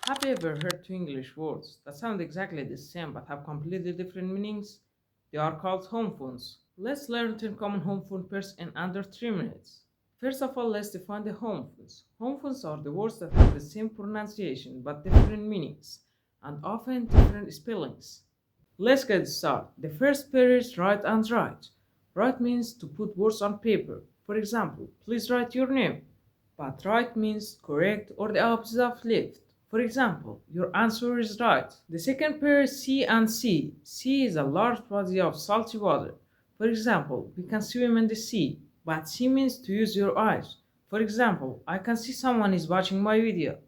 Have you ever heard two English words that sound exactly the same but have completely different meanings? They are called homophones. Let's learn 10 common homophone pairs in under 3 minutes. First of all, let's define the homophones. Homophones are the words that have the same pronunciation but different meanings, and often different spellings. Let's get started. The first pair is write and write. Write means to put words on paper. For example, please write your name. But right means correct or the opposite of left. For example, your answer is right. The second pair is sea and sea. Sea is a large body of salty water. For example, we can swim in the sea, but sea means to use your eyes. For example, I can see someone is watching my video.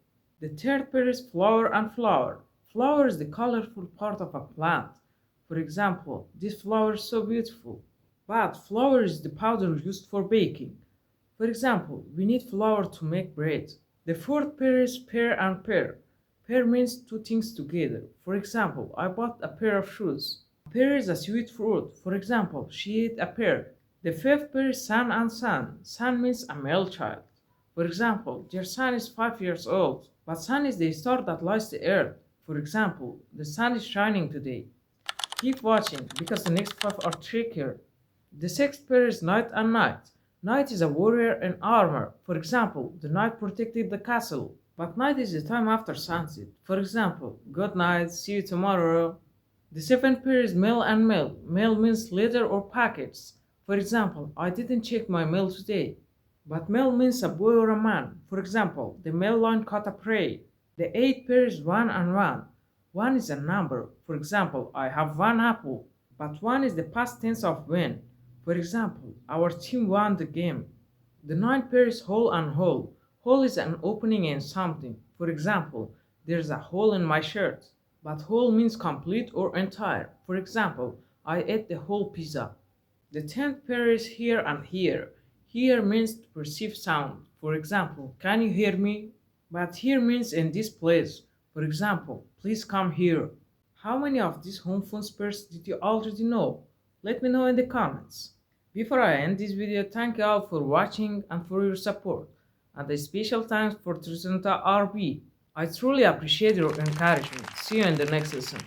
The third pair is flower and flower. Flower is the colorful part of a plant. For example, this flower is so beautiful. But flour is the powder used for baking. For example, we need flour to make bread. The fourth pair is pair and pear. Pear means two things together. For example, I bought a pair of shoes. Pear is a sweet fruit. For example, she ate a pear. The fifth pair is son and son. Son means a male child. For example, their son is 5 years old. But sun is the star that lights the earth. For example, the sun is shining today. Keep watching because the next five are trickier. The sixth pair is knight and knight. Knight is a warrior in armor. For example, the knight protected the castle. But night is the time after sunset. For example, good night, see you tomorrow. The seventh pair is mail and mail. Mail means letter or packets. For example, I didn't check my mail today. But mail means a boy or a man. For example, the mail line caught a prey. The eighth pair is one and one. One is a number. For example, I have one apple. But one is the past tense of win. For example, our team won the game. The ninth pair is hole and hole. Hole is an opening in something. For example, there's a hole in my shirt. But whole means complete or entire. For example, I ate the whole pizza. The tenth pair is here and here. Here means to perceive sound. For example, can you hear me? But here means in this place. For example, please come here. How many of these homophones pairs did you already know? Let me know in the comments. Before I end this video, thank you all for watching and for your support. And a special thanks for Trisanta RB. I truly appreciate your encouragement. See you in the next lesson.